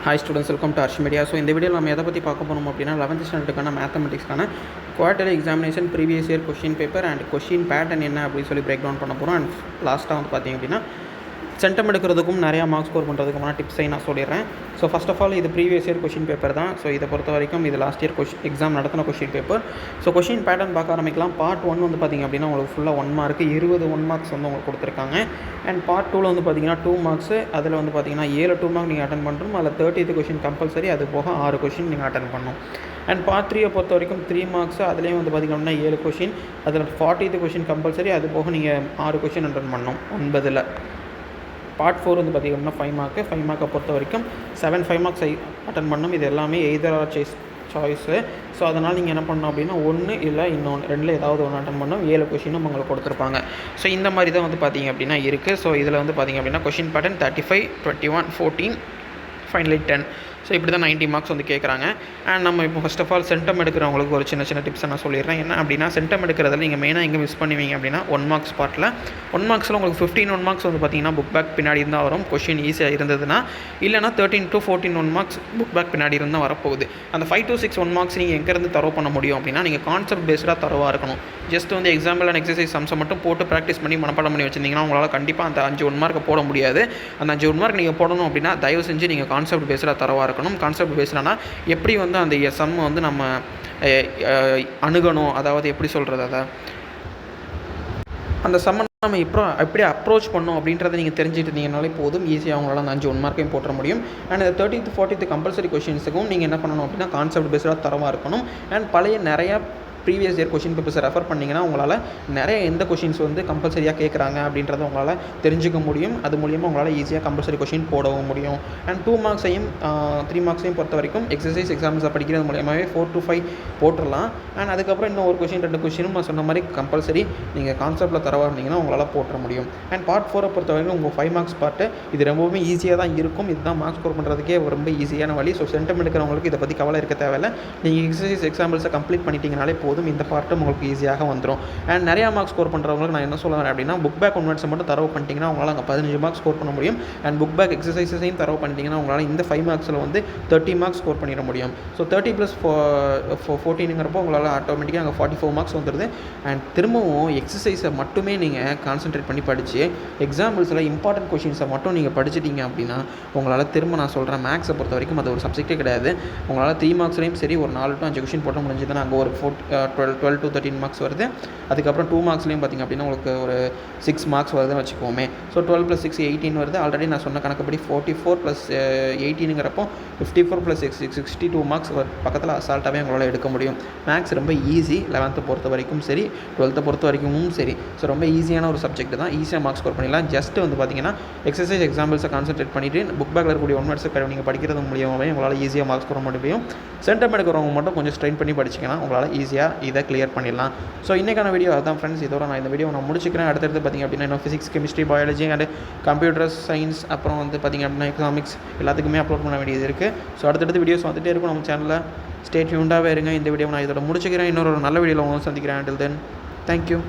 Hi students, welcome to Arsh Media. So in the video நம்ம எதை பற்றி பார்க்க போகிறோம் அப்படின்னா 11th ஸ்டாண்டர்டுக்கான மேத்தமெட்டிக்ஸ்க்கான quarterly examination previous year question paper and question pattern என்ன அப்படின்னு சொல்லி பிரேக் டவுன் பண்ண போகிறோம். அண்ட் லாஸ்ட்டாக வந்து பார்த்திங்க அப்படின்னா சென்டம் எடுக்கிறதுக்கும் நிறையா மார்க்ஸ் ஸ்கோர் பண்ணுறதுக்குமான டிப்ஸை நான் சொல்லிடுறேன். ஸோ ஃபஸ்ட் ஆஃப் ஆல் இது ப்ரீவியஸ் இயர் கொஷின் பேப்பர் தான். ஸோ இதை பொறுத்த வரைக்கும் இது லாஸ்ட் இயர் எக்ஸாம் நடத்தின question paper. So question pattern பார்க்க ஆரம்பிக்கலாம். பார்ட் 1 வந்து பார்த்திங்க அப்படின்னா உங்களுக்கு ஃபுல்லாக 1 மார்க்கு 20 1 மார்க்ஸ் வந்து உங்களுக்கு கொடுத்துருக்காங்க. அண்ட் பார்ட் 2ல் வந்து பார்த்திங்கன்னா 2 மார்க்ஸு, அதில் வந்து பார்த்திங்கன்னா 7 2 மார்க் நீங்கள் அட்டன் பண்ணுறோம். அதில் 30th கொஷின் கம்பல்சரி, அது போக 6 கொஷின் நீங்கள் அட்டன் பண்ணணும். அண்ட் பார்ட் 3 பொறுத்த வரைக்கும் 3 மார்க்ஸு, அதுலேயும் வந்து பார்த்திங்க அப்படின்னா 7 கொஷின், அதில் 40th கொஷின் கம்பல்சரி, அது போக நீங்கள் 6 கொஷின் அட்டன் பண்ணணும் 9ல். பார்ட் 4 வந்து பார்த்திங்க அப்படின்னா 5 மார்க்கு. 5 மார்க்கை பொறுத்த வரைக்கும் 7 5 மார்க்ஸ் அட்டன் பண்ணணும். இது எல்லாமே எய்தர் ஆர் சாய்ஸு. ஸோ அதனால் நீங்கள் என்ன பண்ணணும் அப்படின்னா 1 இல்லை இன்னொன்று 2ல் ஏதாவது ஒன்று அட்டன் பண்ணணும். 7 கொஷினும் உங்களுக்கு கொடுத்துருப்பாங்க. ஸோ இந்த மாதிரி தான் வந்து பார்த்திங்க அப்படின்னா இருக்குது. ஸோ இதில் வந்து பார்த்திங்க அப்படின்னா கொஷின் பேட்டர்ன் 35 21 14 ஃபைனலி 10. ஸோ இப்படி தான் 90 மார்க்ஸ் வந்து கேட்குறாங்க. அண்ட் நம்ம இப்போ ஃபஸ்ட் ஆஃப் ஆல் சென்டம் எடுக்கிறவங்களுக்கு ஒரு சின்ன டிப்ஸை நான் சொல்லிடுறேன். என்ன அப்படின்னா சென்டம் எடுக்கிறதுல நீங்கள் மெயினாக எங்கே மிஸ் பண்ணுவீங்க அப்படின்னா 1 மார்க்ஸ் பார்ட்டில் 1 மார்க்ஸில் உங்களுக்கு 15 1 மார்க்ஸ் வந்து பார்த்திங்கன்னா புக் பேக் பின்னாடி இருந்தால் வரும். கொஷின் ஈஸியாக இருந்ததுன்னா, இல்லைனா 13 to 14 1 மார்க்ஸ் புக் பேக் பின்னாடி இருந்தால் வரப்போகுது. அந்த 5 to 6 1 மார்க்ஸ் நீங்கள் எங்கேருந்து தரவு பண்ண முடியும் அப்படின்னா நீங்கள் கான்செப்ட் பேஸ்டாக தரவாக இருக்கணும். ஜஸ்ட் வந்து எக்ஸாம்பிள் அண்ட் எக்ஸசைஸ் சம்ஸை மட்டும் போட்டு ப்ராக்டிஸ் பண்ணி மனப்பாடம் பண்ணி வச்சிருந்தீங்கன்னா உங்களால் கண்டிப்பாக அந்த 5 1 மார்க்கை போட முடியாது. அந்த 5 1 மார்க் நீங்கள் போடணும் அப்படின்னா தயவு செஞ்சு நீங்கள் கான்செப்ட் பேஸ்டாக தரவாக இருக்கணும். கான்செப்ட் பேஸ்டானா எப்படி வந்து அந்த சம் வந்து நம்ம அணுகணும், அதாவது எப்படி சொல்கிறது, அதை அந்த சம்ம நம்ம எப்படி அப்ரோச் பண்ணோம் அப்படின்றத நீங்கள் தெரிஞ்சுட்டு இருந்தீங்கனாலே போதும். ஈஸியாக அவங்களால அந்த 5 1 மார்க்கையும் போட்டுற முடியும். அண்ட் அந்த 30th 40th கம்பல்சரி கொஷின்ஸுக்கும் நீங்கள் என்ன பண்ணணும் அப்படின்னா கான்செப்ட் பேஸ்டாக தரமாக இருக்கணும். அண்ட் பழைய நிறையா ப்ரீவியஸ் இயர் கொஷின் பேப்பர்ஸை ரெஃபர் பண்ணிங்கன்னா உங்களால் நிறைய எந்த கொஷின்ஸ் வந்து கம்பல்சரியாக கேட்குறாங்க அப்படின்றத உங்களால் தெரிஞ்சுக்க முடியும். அது மூலியமாக உங்களால் ஈஸியாக கம்பல்சரி கொஷின் போடவும் முடியும். அண்ட் 2 மார்க்ஸையும் 3 மார்க்ஸையும் பொறுத்த வரைக்கும் எக்ஸசைஸ் எக்ஸாம்ஸை படிக்கிறது மூலியமாகவே 4 to 5 போட்டுடலாம். அண்ட் அதுக்கப்புறம் இன்னும் ஒரு கொஷின் 2 கொஷினும் நான் சொன்ன மாதிரி கம்பல்சரி நீங்கள் கான்செப்ட்டில் தரவாக இருந்தீங்கன்னா உங்களால் போட்டுற முடியும். அண்ட் பார்ட் 4 பொறுத்த வரைக்கும் உங்கள் 5 மார்க்ஸ் பார்ட்டு இது ரொம்பவுமே ஈஸியாக தான் இருக்கும். இதுதான் மார்க்ஸ் ஸ்கோர் பண்ணுறதுக்கே ரொம்ப ஈஸியான வழி. ஸோ சென்டம் எடுக்கிறவங்களுக்கு இதை பற்றி கவலை இருக்க தேவையில்லை. நீங்கள் எக்ஸசைஸ் எக்ஸாம்பிள்ஸை கம்ப்ளீட் பண்ணிட்டீங்கனாலே போதும். இந்த பார்ட்டும் உங்களுக்கு ஈஸியாக வந்துடும். அண்ட் நிறையா மார்க்ஸ் ஸ்கோர் பண்ணுறவங்களுக்கு நான் என்ன சொல்லுவேன் அப்படின்னா புக் பேக் ஒன்வர்ட்ஸை மட்டும் தரவு பண்ணிட்டீங்கன்னா உங்களால் அங்கே 15 மார்க்ஸ் ஸ்கோர் பண்ண முடியும். அண்ட் புக் பேக் எக்ஸசைஸையும் தரவு பண்ணிட்டீங்கன்னா உங்களால் இந்த 5 மார்க்ஸில் வந்து 30 மார்க்ஸ் ஸ்கோர் பண்ணிட முடியும். ஸோ 30 + 14ங்கிறப்போ உங்களால் ஆட்டோமேட்டிக்காக அங்கே 44 மார்க்ஸ் வந்துடுது. அண்ட் திரும்பவும் எக்ஸசைஸை மட்டுமே நீங்கள் கான்சென்ட்ரேட் பண்ணி படித்து எக்ஸாம்பிள்ஸில் இம்பார்ட்டன்ட் கொஷின்ஸை மட்டும் நீங்கள் படிச்சிட்டிங்க அப்படின்னா உங்களால் திரும்ப நான் சொல்கிறேன் மேக்ஸை பொறுத்த வரைக்கும் அது ஒரு சப்ஜெக்டே கிடையாது. உங்களால் 3 மார்க்ஸ்லேயும் சரி ஒரு 4 to 5 கொஷின் போட்ட முடிஞ்சதுன்னா அங்கே ஒரு 12 to 13 மார்க்ஸ் வருது. அதுக்கப்புறம் 2 மார்க்ஸ்லேயும் பார்த்திங்க அப்படின்னா உங்களுக்கு ஒரு 6 மார்க்ஸ் வருதுன்னு வச்சுக்கோமே. ஸோ 12 + 6 18 வருது. ஆல்ரெடி நான் சொன்ன கணக்குப்படி 44 + 18ங்கிறப்போ 54 + 6 62 மார்க்ஸ் பக்கத்தில் அசால்ட்டாகவே உங்களால் எடுக்க முடியும். மேக்ஸ் ரொம்ப ஈஸி. 11th பொறுத்த வரைக்கும் சரி, 12th பொறுத்த வரைக்கும் சரி. ஸோ ரொம்ப ஈஸியான ஒரு சப்ஜெக்ட் தான். ஈஸியாக மார்க்ஸ் ஸ்கோர் பண்ணிடலாம். ஜஸ்ட் வந்து பார்த்திங்கன்னா எக்ஸசைஸ் எக்ஸாம்பிள்ஸை கான்சென்ட்ரேட் பண்ணிவிட்டு புக் பேக்கில் இருக்கக்கூடிய 1 வேர்ட்ஸை நீங்கள் படிக்கிறது மூலியமாகவே உங்களால் ஈஸியாக மார்க்ஸ் ஸ்கோர் பண்ண முடியும். சென்டம் எடுக்கிறவங்க மட்டும் கொஞ்சம் ஸ்ட்ரெயின் பண்ணி படிச்சிங்கன்னா உங்களால் ஈஸியாக இதை கிளியர் பண்ணிடலாம். ஸோ இன்றைக்கான வீடியோ அதுதான் ஃப்ரெண்ட்ஸ். இதோட நான் இந்த வீடியோ நான் முடிச்சுக்கிறேன். அடுத்தடுத்து பார்த்திங்க அப்படின்னா இன்னும் physics chemistry biology and computer science அப்புறம் வந்து பார்த்திங்க அப்படின்னா எக்கனாமிக்ஸ் எல்லாத்துக்குமே அப்லோட் பண்ண வேண்டியது இருக்குது. ஸோ அடுத்தடுத்து வீடியோஸ் வந்துகிட்டே இருக்கும் நம்ம சேனலில். ஸ்டே டியூன்டாகவே இருங்க. இந்த வீடியோ நான் இதோட முடிச்சுக்கிறேன். இன்னொரு நல்ல வீடியோவில் உங்களை சந்திக்கிறேன். until then, thank you.